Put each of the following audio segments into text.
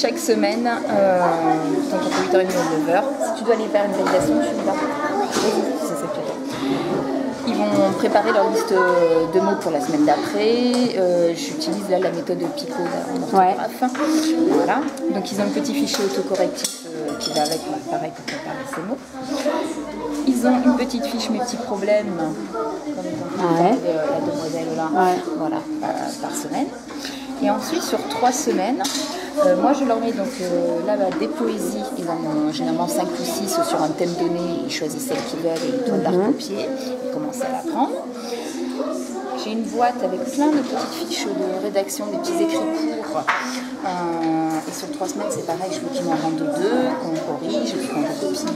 chaque semaine, donc entre 8h30 et 9h. Si tu dois aller faire une validation, tu y vas. C'est ça que tu dois. Ils vont préparer leur liste de mots pour la semaine d'après. J'utilise là la méthode Pico en orthographe. Voilà. Donc ils ont un petit fichier autocorrectif qui va avec, pareil, pour préparer ces mots. Ils ont une petite fiche mes petits problèmes, comme la demoiselle là, voilà, par semaine. Et ensuite sur 3 semaines, moi je leur mets donc là des poésies, ils en ont généralement 5 ou 6 sur un thème donné, ils choisissent celle qu'ils veulent et ils doivent la recopier, ils commencent à l'apprendre. J'ai une boîte avec plein de petites fiches de rédaction, des petits écrits courts. Et sur 3 semaines, c'est pareil, je veux qu'ils m'en rendent 2, qu'on corrige, et puis qu'on recopie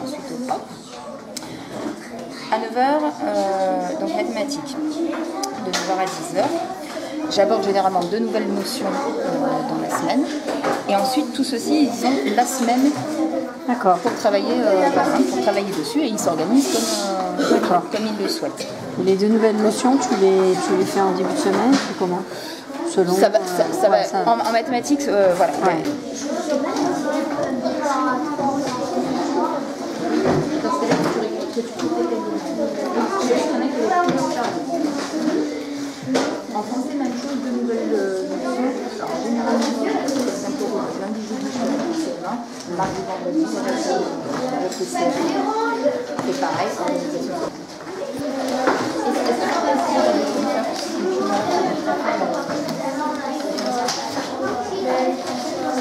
ensuite au prof. À 9h, donc mathématiques, de 9h à 10h. J'aborde généralement 2 nouvelles notions dans la semaine. Et ensuite, tout ceci, ils ont la semaine pour travailler dessus et ils s'organisent comme ils le souhaitent. Les 2 nouvelles notions, tu les fais en début de semaine ou comment? Selon, ça va. En mathématiques, voilà. Ouais. En français, même chose, 2 nouvelles notions. Alors, 2 nouvelles notions, c'est 5 €. Lundi, jeudi, c'est 20. Mardi, vendredi, c'est avec les séries. Et pareil, c'est l'organisation.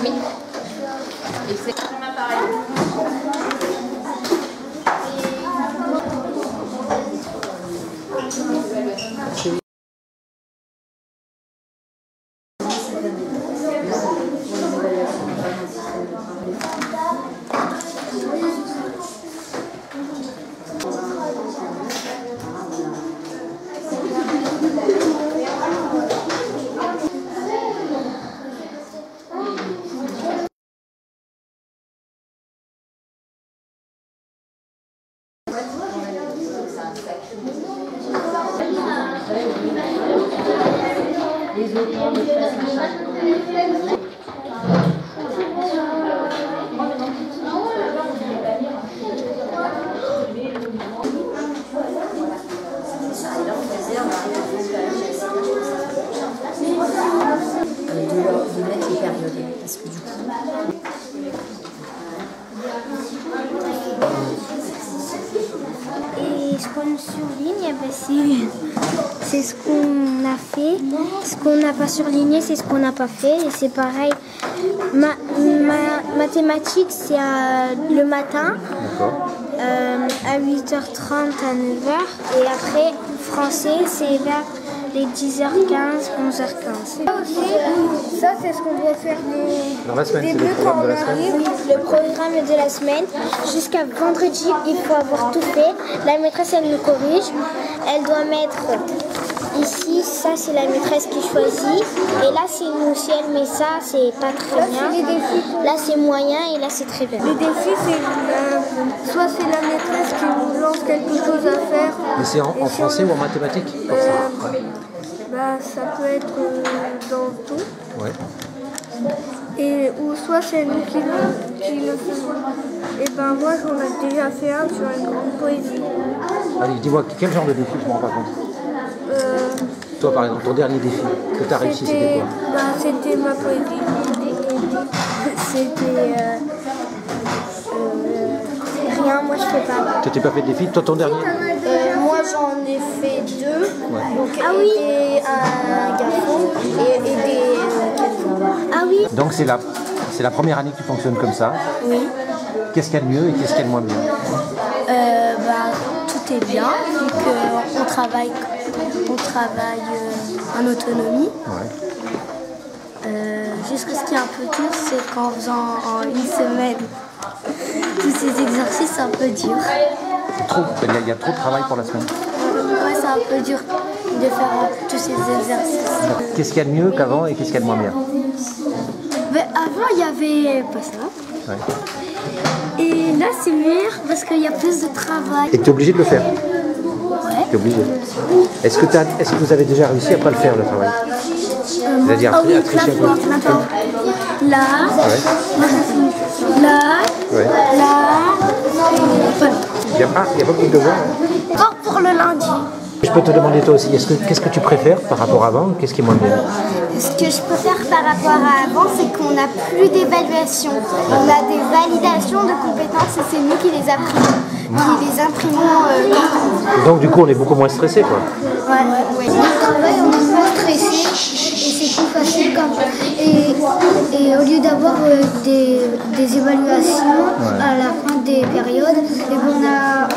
Oui. Et c'est comme appareil. De mettre les périodes, parce que du coup... Et ce qu'on surligne, c'est ce qu'on a fait. Ce qu'on n'a pas surligné, c'est ce qu'on n'a pas fait. Et c'est pareil. Mathématiques, c'est le matin, à 8h30 à 9h. Et après, français, c'est vers les 10h15, 11h15. Ça, c'est ce qu'on doit faire dans la semaine, c'est le programme de la semaine. Oui, le programme de la semaine. Jusqu'à vendredi, il faut avoir tout fait. La maîtresse, elle nous corrige. Elle doit mettre ici, ça c'est la maîtresse qui choisit. Et là, c'est nous, si elle met ça, c'est pas très bien. Là, c'est moyen et là, c'est très bien. Les défis, c'est soit c'est la maîtresse qui nous lance quelque chose à faire. Mais c'est en français ou en mathématiques? Ça peut être dans tout. Ouais. Ou soit c'est nous qui le faisons. Et moi j'en ai déjà fait un sur une grande poésie. Allez, dis-moi, quel genre de défi, je ne me rends pas compte. Toi par exemple, ton dernier défi que tu as réussi, c'était quoi? C'était ma poésie. C'était rien, moi je fais pas. Tu n'as pas fait de défi? Toi ton dernier? Moi j'en ai fait 2. Ouais. Donc un garçon et des Ah oui. Donc c'est la première année que tu fonctionnes comme ça. Oui. Qu'est-ce qu'il y a de mieux et qu'est-ce qu'il y a de moins bien? Tout est bien, vu qu'on travaille en autonomie. Ouais. Juste ce qui est un peu dur, c'est qu'en faisant en une semaine tous ces exercices, c'est un peu dur. Il y a trop de travail pour la semaine. Ouais, c'est un peu dur de faire tous ces exercices. Qu'est-ce qu'il y a de mieux qu'avant et qu'est-ce qu'il y a de moins bien? Avant, il y avait pas ça. Ouais. Et là, c'est meilleur parce qu'il y a plus de travail. Et tu es obligé de le faire? Ouais. Tu es obligé. Est-ce que vous avez déjà réussi à ne pas le faire, le travail? C'est-à-dire Ah oui, tricher un peu. maintenant. Là, Ouais. là, Ouais. là, voilà. Il n'y a pas beaucoup de devoirs. Encore pour le lundi. Je peux te demander toi aussi, qu'est-ce que tu préfères par rapport à avant? Qu'est-ce qui est moins bien? Ce que je préfère par rapport à avant, c'est qu'on n'a plus d'évaluation. On a des validations de compétences et c'est nous qui les imprimons. Donc du coup on est beaucoup moins stressé quoi. Ouais. Au travail, on est moins stressé et c'est plus facile et au lieu d'avoir des évaluations à la fin des périodes, et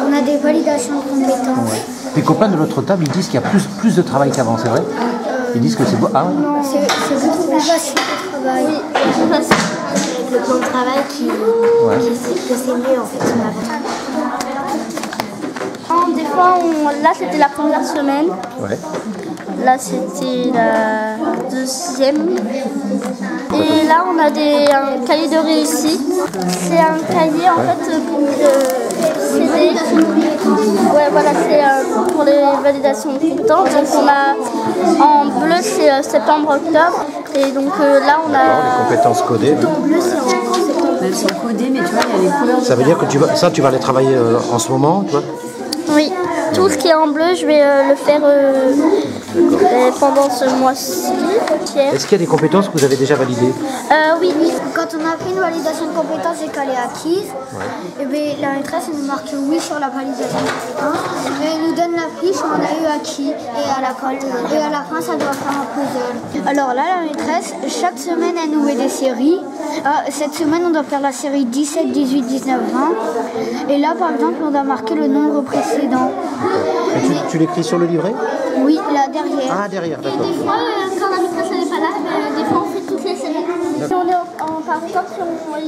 on a des validations de compétences. Tes copains de l'autre table ils disent qu'il y a plus de travail qu'avant, c'est vrai? Ils disent que c'est beau. Ah ouais. Non, c'est beaucoup plus facile le travail. Oui, c'est plus facile avec le plan de travail que c'est mieux en fait. Des fois, là c'était la première semaine, Ouais. là c'était la deuxième. Et là on a un cahier de réussite. C'est un cahier en fait pour CD. Ouais, voilà, c'est pour les validations de compétences. Donc on a en bleu c'est septembre-octobre. Et donc là on a. Les compétences codées. Tout en bleu c'est en septembre. Elles sont codées, mais tu vois, il y a les couleurs. Ça veut dire que tu vas les travailler en ce moment, tu vois? Oui, tout ce qui est en bleu, je vais le faire pendant ce mois-ci. Est-ce qu'il y a des compétences que vous avez déjà validées? Oui. Quand on a fait une validation de compétences et qu'elle est acquise, et bien, la maîtresse elle nous marque oui sur la validation de compétences. Et elle nous donne la fiche, on a eu acquis et à la colle. Et à la fin, ça doit faire un puzzle. Alors là, la maîtresse, chaque semaine, elle nous met des séries. Cette semaine, on doit faire la série 17, 18, 19, 20. Et là, par exemple, on doit marquer le nombre précédent. Et tu l'écris sur le livret? Oui, là, derrière. Ah, derrière, d'accord. Des fois, quand la maîtresse n'est pas là, des fois on fait toutes les séries. Si on est par exemple, si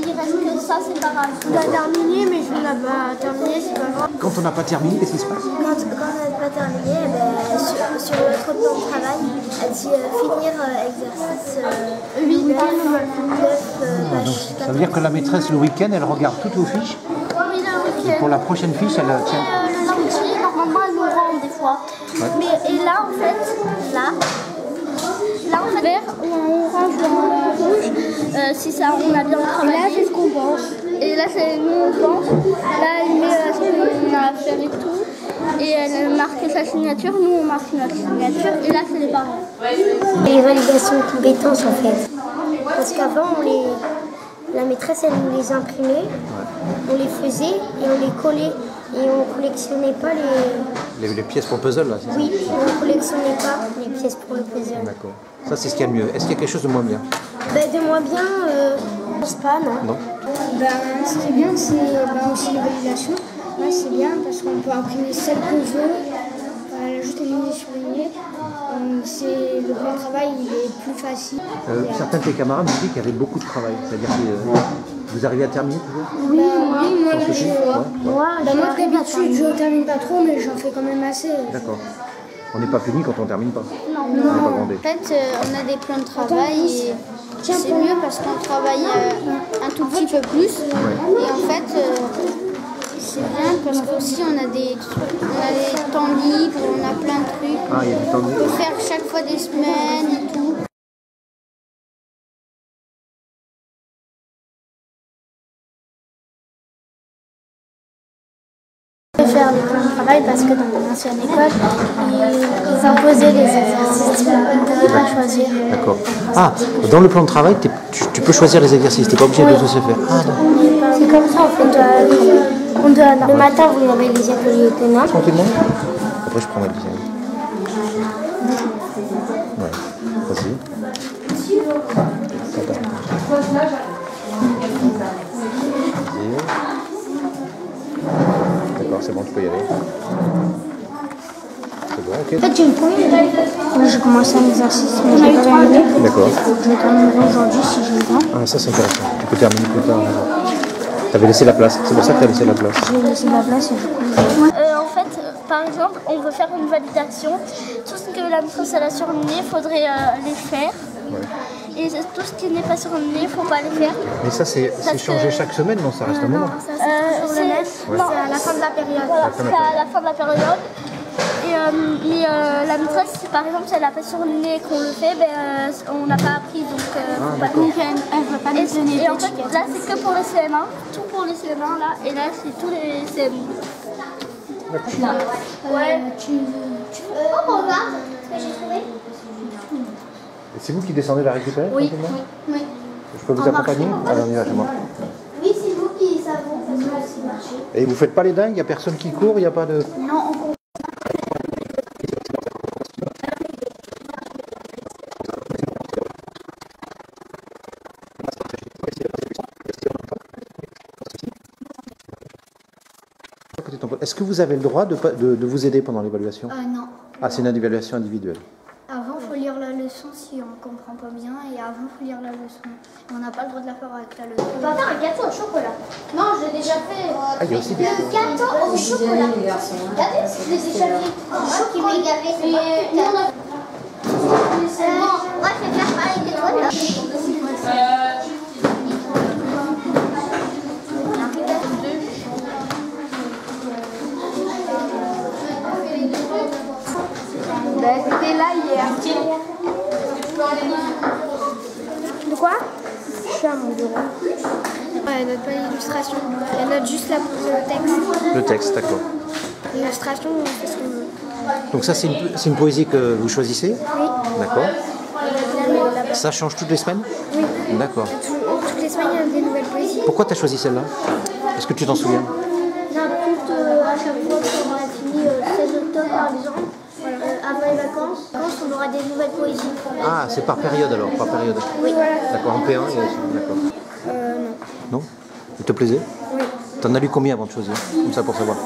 il reste que ça, c'est pas grave. On a terminé, mais je n'ai pas terminé, c'est pas grave. Quand on n'a pas terminé, qu'est-ce qui se passe? Quand on n'a pas terminé, sur notre plan de travail, elle dit finir exercice 8, 9, page 14. Ça veut dire que la maîtresse, le week-end, elle regarde toutes vos fiches? Oui, le week-end. Pour la prochaine fiche, elle tient. Le lundi, normalement, elle nous rend des fois. Mais, et là, en fait, vert, on range en rouge, si ça, on a bien travaillé. Et là, c'est ce qu'on pense. Et là, c'est nous, on pense. Là, elle met ce qu'on a à faire et tout. Et elle marque sa signature, nous, on marque notre signature. Et là, c'est les parents. Les validations de compétences en fait. Parce qu'avant, la maîtresse, elle nous les imprimait, on les faisait et on les collait. Et on ne collectionnait pas Les pièces pour le puzzle, là, c'est ça? Oui, on ne collectionnait pas les pièces pour le puzzle. D'accord. Ça, c'est ce qu'il y a de mieux. Est-ce qu'il y a quelque chose de moins bien? De moins bien, je pense pas, non. Non. Ce qui est bien, c'est aussi les validations. Moi, c'est bien parce qu'on peut imprimer celle qu'on veut, ajouter les lignes surlignées. Le plan de travail il est plus facile. Certains de tes camarades m'ont dit qu'il y avait beaucoup de travail. C'est-à-dire que vous arrivez à terminer toujours? Oui, moi, là, Moi, d'habitude, je ne termine pas trop, mais j'en fais quand même assez. D'accord. On n'est pas puni quand on ne termine pas. Non. On n'est pas grondé. En fait, on a des plans de travail et c'est mieux parce qu'on travaille un tout petit peu plus. Et en fait, c'est bien parce qu'aussi on a des temps libres, on a plein de trucs. Ah, il y a du temps On libre. peut faire chaque fois des semaines et tout. faire des plans de travail parce que dans mon ancienne école, ils imposaient les exercices, on ne pouvait pas choisir. D'accord. Ah, dans le plan de travail, tu peux choisir les exercices, tu n'es pas obligé de tous les faire. Ah, d'accord. C'est comme ça en fait. Le matin, vous avez les ateliers étonnants. Tranquillement. Après, je prends ma deuxième. Ouais, vas-y. D'accord, c'est bon, tu peux y aller. C'est bon, ok. En fait, j'ai une première. Moi, j'ai commencé un exercice, mais j'ai pas terminé. D'accord. Je vais terminer aujourd'hui si j'ai le temps. Ah, ça c'est intéressant. Tu peux terminer plus tard. Tu avais laissé la place. C'est pour ça que tu as laissé la place. J'ai laissé la place et du coup. En fait, par exemple, on veut faire une validation. Tout ce que la maîtresse a surligné, il faudrait les faire. Ouais. Et tout ce qui n'est pas surligné, il ne faut pas les faire. Mais ça, c'est changé chaque semaine, non? Ça reste un moment. C'est à la fin de la période. Voilà, c'est à la fin de la période. Et la maîtresse, par exemple, si elle n'a pas sur le nez qu'on le fait, on n'a pas appris. Donc, Donc elle ne veut pas nous donner et en fait, là, c'est que pour les CM1. Tout pour les CM1, là. Et là, c'est tous les CM2. Ouais. Oh, regarde ce que j'ai trouvé. Et c'est vous qui descendez la récupérer? Oui. Oui. Je peux vous accompagner? Allez, on y va chez moi. Oui, c'est vous qui savez, parce que là, c'est marché. Et vous faites pas les dingues? Il n'y a personne qui court? Il n'y a pas de... Non, on comprend. Est-ce que vous avez le droit de vous aider pendant l'évaluation? Non. Ah, c'est une évaluation individuelle. Avant, il faut lire la leçon si on ne comprend pas bien. Et avant, il faut lire la leçon. Et on n'a pas le droit de la faire avec la leçon. On va faire un gâteau au chocolat. Non, je l'ai déjà fait. Ah, il y a aussi des... Le gâteau au chocolat. Regardez, je l'ai déjà fait. Qui m'a gavé. Et nous, on a... moi, je vais faire pareil que toi, là. C'était là hier. De quoi? Je suis à mon bureau. Elle note pas l'illustration. Elle note juste le texte. Le texte, d'accord. L'illustration, on fait ce qu'on veut. Donc ça, c'est une poésie que vous choisissez? Oui. D'accord. Ça change toutes les semaines? Oui. D'accord. Toutes les semaines, il y a des nouvelles poésies. Pourquoi tu as choisi celle-là? Est-ce que tu t'en souviens? J'impulte à chaque fois qu'on a fini 16 octobre par exemple. Avant les vacances, on aura des nouvelles poésies. Ah, c'est par période alors, par période. Oui, voilà. D'accord, en P1 et... D'accord. Non. Non? Il te plaisait? Oui. T'en as lu combien avant de choisir? Comme ça pour savoir.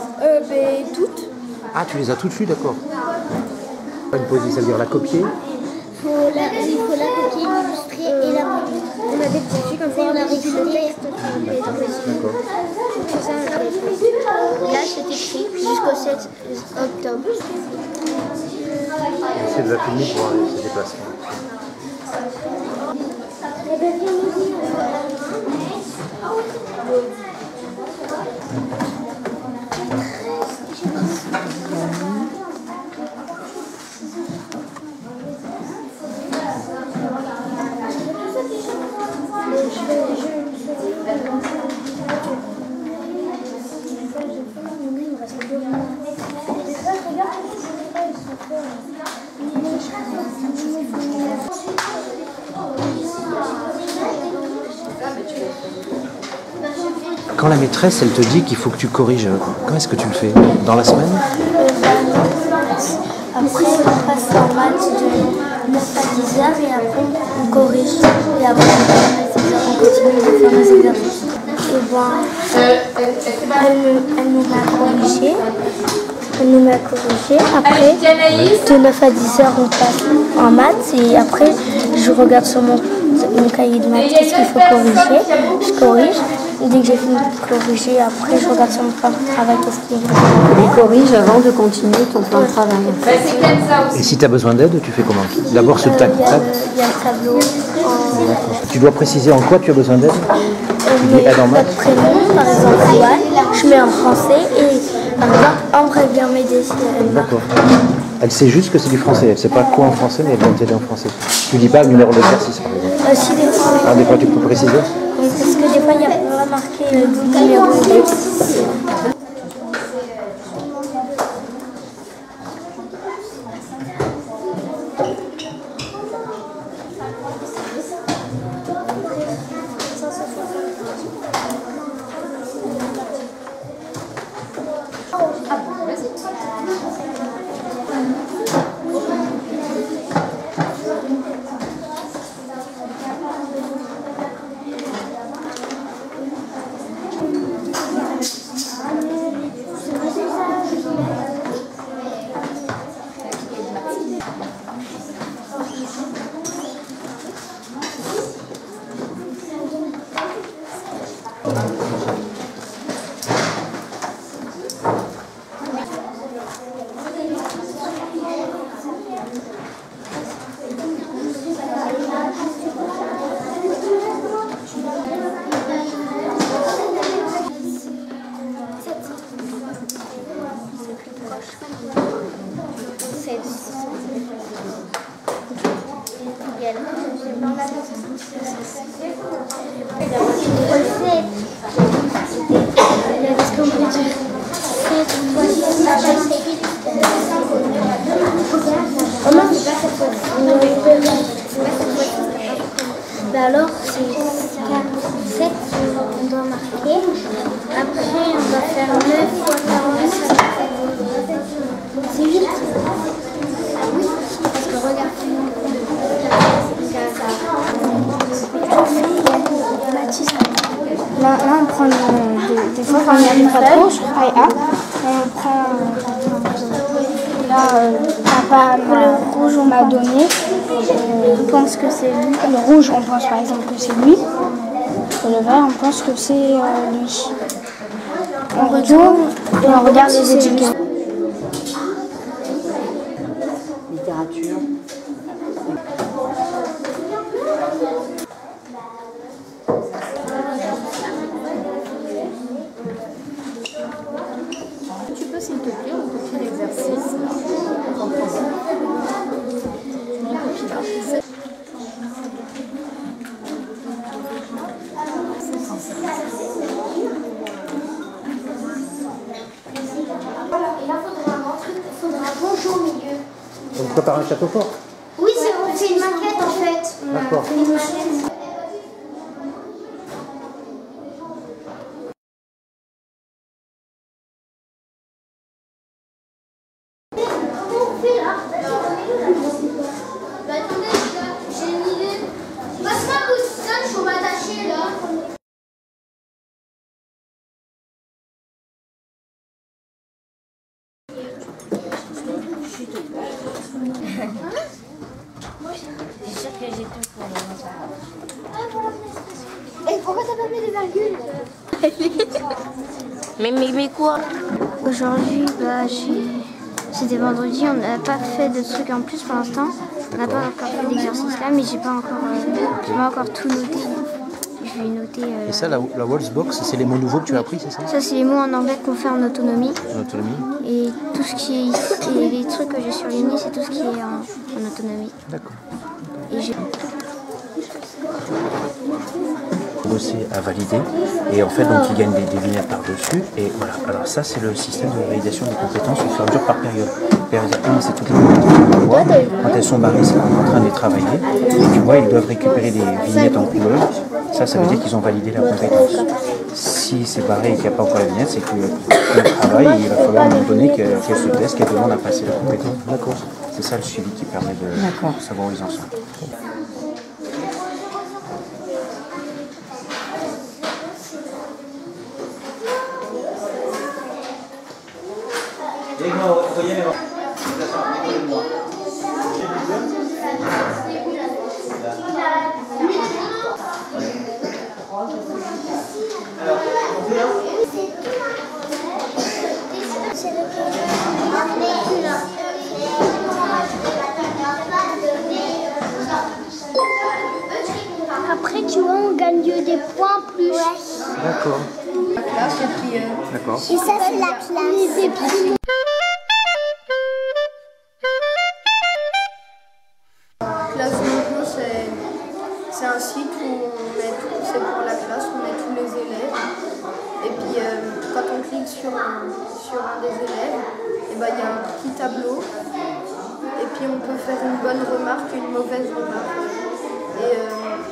Toutes. Ah, tu les as toutes lues, d'accord. Une poésie, ça veut dire la copier? Il faut la copier, l'illustrer et la copier. On a des petits trucs comme ça, on a réécrit le texte. D'accord. C'est ça, là, c'est écrit jusqu'au 7 octobre. C'est de la filmer pour se déplacer. Quand la maîtresse, elle te dit qu'il faut que tu corriges, quand est-ce que tu le fais? Dans la semaine? Après, on passe en maths de 9 à 10 heures et après, on corrige. Et après, on continue de faire nos exercices. Et elle nous m'a corrigé. Après, de 9 à 10 heures, on passe en maths. Et après, je regarde sur mon cahier de maths qu'est-ce qu'il faut corriger. Je corrige. Et dès que j'ai fini de corriger, après, je regarde sur mon plan de travail qu'est-ce qu'il faut. Tu corriges avant de continuer ton plan de travail. Et si tu as besoin d'aide, tu fais comment? D'abord ce tac. Il y a le tableau. Tu dois préciser en quoi tu as besoin d'aide? Tu dis aide en maths? Notre prénom, par exemple, Antoine, je mets en français et par exemple, Ambre elle vient m'aider si elle marque. D'accord. Elle sait juste que c'est du français, elle ne sait pas quoi en français, mais elle vient t'aider en français. Tu dis pas le numéro d'exercice par exemple? Si des fois, Ah, des fois tu peux préciser? oui, parce que des fois, il n'y a pas marqué le numéro d'exercice. Qu'est-ce qu'on peut dire? Alors, c'est 7 on doit marquer. Après, on va faire 9 fois 45. C'est 8. Oui, parce que regarde. Là, on prend des fois quand on n'y arrive pas trop, je travaille A. On prend. Là, papa, le rouge, on m'a donné. On pense que c'est lui. Le rouge, on pense par exemple que c'est lui. Et le vert, on pense que c'est lui. On retourne et on regarde les étiquettes. Littérature. Tu peux, s'il te plaît, recopier l'exercice. Voilà, et là, il faudra ranger au milieu. On prépare un château fort. Oui, c'est une maquette en fait. D'accord. C'est une maquette. Attendez, j'ai une idée. Passe-moi un bout, je vais m'attacher là. C'est sûr que j'ai tout pour le Et pourquoi t'as pas mis des virgules? Mais quoi? Aujourd'hui, c'était vendredi, on n'a pas fait de trucs en plus pour l'instant. On n'a pas encore fait d'exercice là, mais j'ai pas encore tout noté. Je vais noter. Et ça, la Wolfsbox, c'est les mots nouveaux que tu as appris, c'est ça? Ça, c'est les mots en anglais qu'on fait en autonomie. En autonomie. Et tout ce qui est ici, et les trucs que j'ai surlignés, c'est tout ce qui est en autonomie. D'accord. Et j'ai... Bosser à valider et en fait donc ils gagnent des vignettes par-dessus et voilà. Alors ça c'est le système de validation des compétences au fur et à mesure par période. Période 1 c'est toutes les compétences qu'on voit. Quand elles sont barrées c'est qu'on est en train de les travailler et tu vois ils doivent récupérer des vignettes en couleur. Ça veut dire qu'ils ont validé la compétence. Si c'est barré et qu'il n'y a pas encore la vignette, c'est qu'on travaille et il va falloir à un moment donné qu'elle se teste, qu'elle demande à passer la compétence. D'accord. C'est ça le suivi qui permet de savoir où ils en sont. Après, tu vois, on gagne des points plus. D'accord. D'accord. Et ça, c'est la classe. Classe Mojo, c'est un site où on met tout, c'est pour la classe, on met tous les élèves. Et puis quand on clique sur un des élèves, il y a un petit tableau. Et puis on peut faire une bonne remarque et une mauvaise remarque.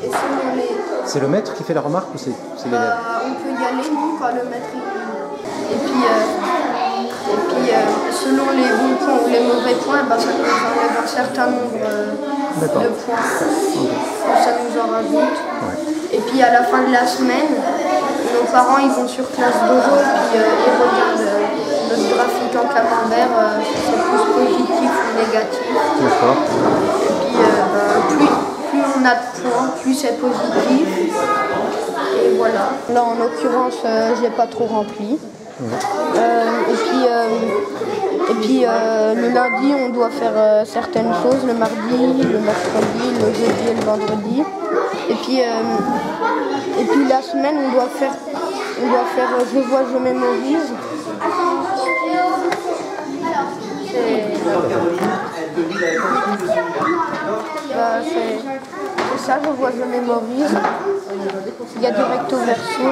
Et selon les... C'est le maître qui fait la remarque ou c'est l'élève? On peut y aller, nous, quand le maître il... Et puis selon les bons points ou les mauvais points, ça nous enlève un certain nombre de points. Ça nous en rajoute. Ouais. Et puis à la fin de la semaine, nos parents ils vont sur Classe Dojo et ils regardent notre graphique en camembert, si c'est plus positif ou négatif. D'accord. Et puis plus on a de points, plus c'est positif. Et voilà. Là en l'occurrence, je l'ai pas trop rempli. Et puis le lundi, on doit faire certaines choses, le mardi, le mercredi, le jeudi et le vendredi. Et puis la semaine, on doit faire je vois, je mémorise. c'est ça, je vois, je mémorise. Il y a du recto verso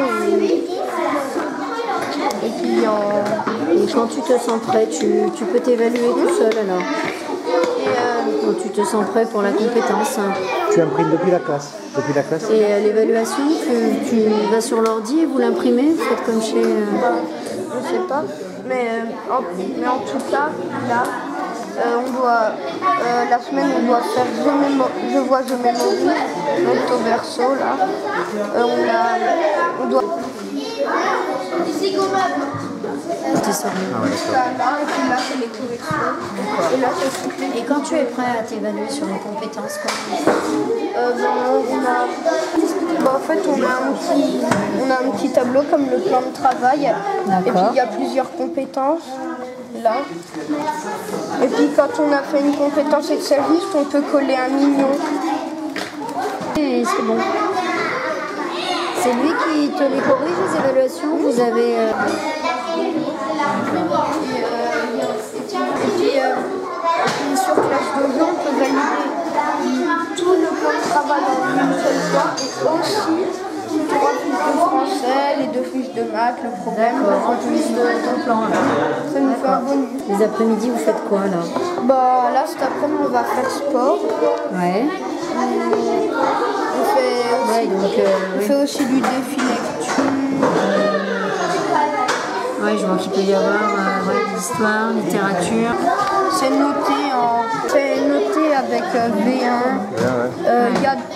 et puis Et quand tu te sens prêt, tu peux t'évaluer tout seul alors. Quand tu te sens prêt pour la compétence. Tu imprimes depuis la classe. Et l'évaluation, tu vas sur l'ordi et vous l'imprimez, vous faites comme chez... je sais pas, mais en tout cas, là, on doit, la semaine, on doit faire je mémorise, recto verso, là. On doit... Et puis là, c'est les corrections. Et là, c'est toutes les... quand tu es prêt à t'évaluer sur les compétences, comment en fait, on a un petit tableau comme le plan de travail. Et puis, il y a plusieurs compétences. Là. Et puis, quand on a fait une compétence exceliste, on peut coller un mignon. Et c'est bon. C'est lui qui te les corrige, les évaluations. Vous avez... Et puis, sur Clash Dojo, on peut valider tout le plan de travail en une seule fois. Et aussi, 3 fiches de français, les 2 fiches de maths, le problème. En plus de ton plan, là. Ça nous fait un bonus. Les après-midi, vous faites quoi, là? Bah, là, cet après-midi, on va faire sport. Ouais. On fait aussi du défi lecture. Ouais, je vois qu'il peut y avoir l'histoire, littérature. C'est noté avec V1.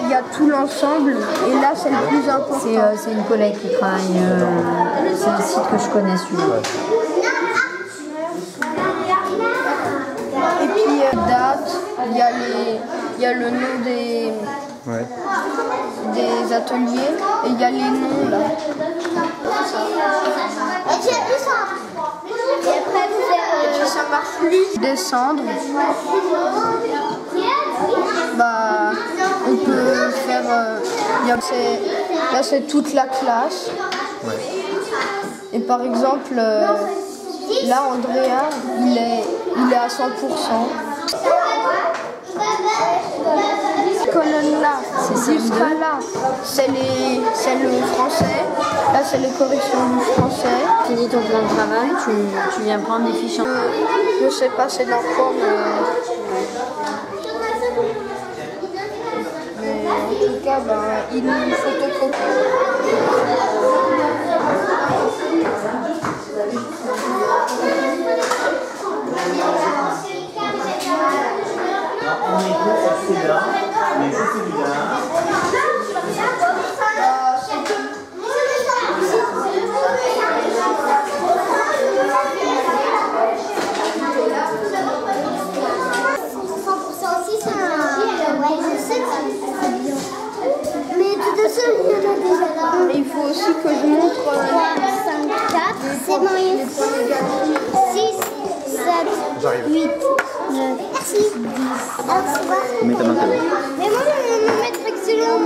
Il y a tout l'ensemble et là c'est le plus important. C'est une collègue qui travaille. C'est un site que je connais celui-là. Et puis date, il y a le nom des ateliers et il y a les noms là. Et après, puis ça marche plus. Descendre. Bah, on peut faire. Là, c'est toute la classe. Et par exemple, là, Andrea, il est à 100%. Colonne là, jusqu'à là, c'est le français. Là, c'est les corrections du français. Fini ton plan de travail, tu viens prendre des fiches. Je sais pas c'est dans quoi, mais en tout cas, il nous photocopie. On est celui-là, mais c'est celui-là. Il faut aussi que je montre 3, 5, 4, c'est bon, 6, 7, 8, 9, 10, 11, 12. Mais t'as manqué. Mais moi, je vais me mettre excellent. Ne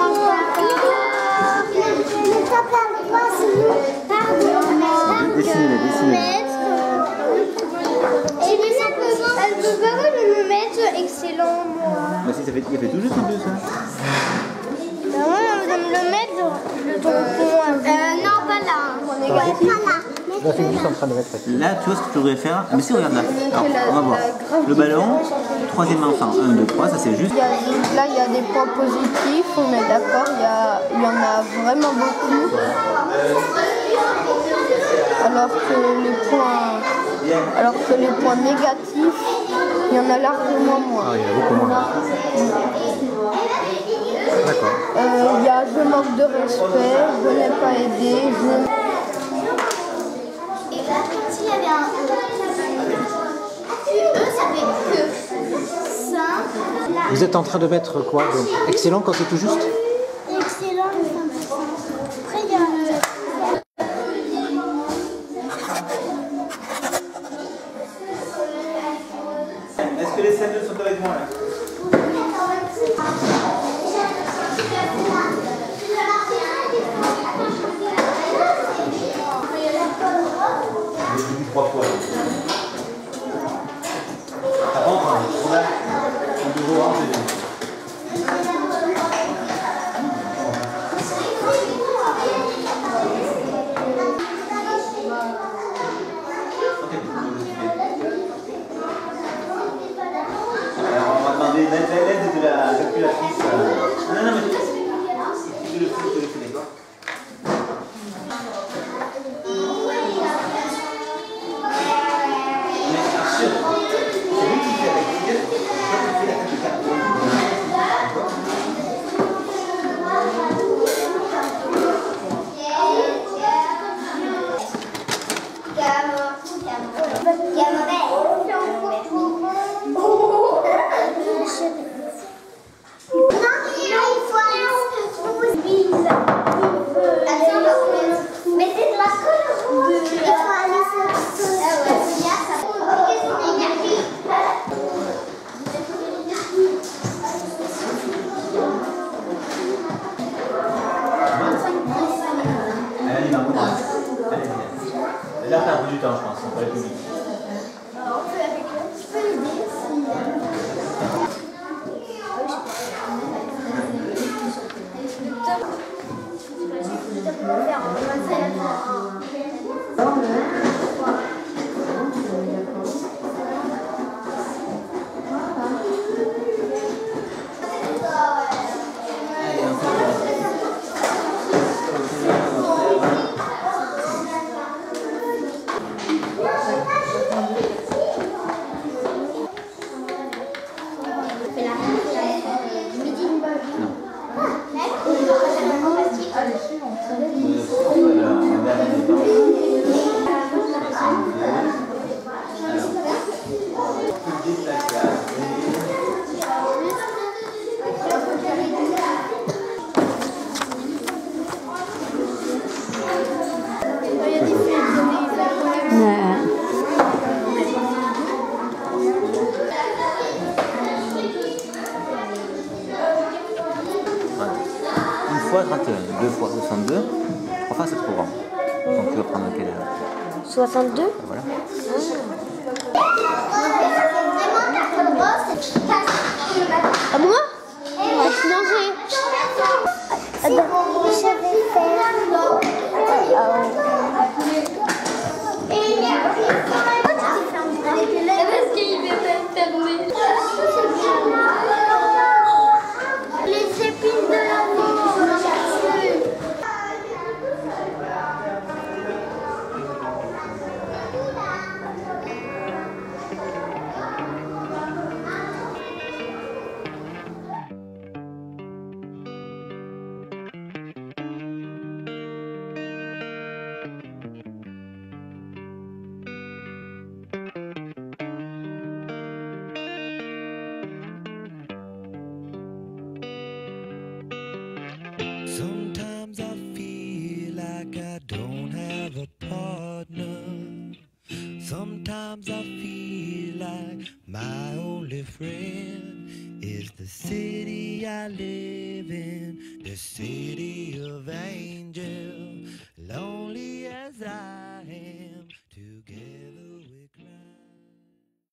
pas perdre pas, sinon, pardon. Dessinez-les. Et mais ça peut elle peut pas me mettre excellent, moi. Mais si, il y avait tout juste en plus, hein. Moi, on va me le mettre le tampon. Non, pas là. Là, c'est juste en train de mettre. Là, tu vois ce que tu devrais faire. Mais si, regarde là. Alors, on va voir. Le ballon, 3e enfant, 1, 2, 3, ça c'est juste. Là, il y a des points positifs, on est d'accord, il y en a vraiment beaucoup. Alors que les points négatifs, il y en a largement moins. Ah, il y en a beaucoup moins. D'accord. Il y a je manque de respect, je n'ai pas aidé, Et là, quand il y avait un ça fait que 5. Vous êtes en train de mettre quoi donc, excellent quand c'est tout juste? Excellent, le 5%. Après, il y a Est-ce que les scènes sont avec moi là? J'ai vu 3 fois. T'as pas encore on a un bureau, c'est Là, t'as un peu du temps, je pense, on peut aller plus vite. Une fois 31, deux fois 62, enfin c'est trop grand. Donc tu vas prendre quel âge? 62. Voilà. À moi? Non, je vais Les épines de l'amour. Sometimes I feel like I don't have a partner. Sometimes I feel like my only friend is the city I live in, the city of angels.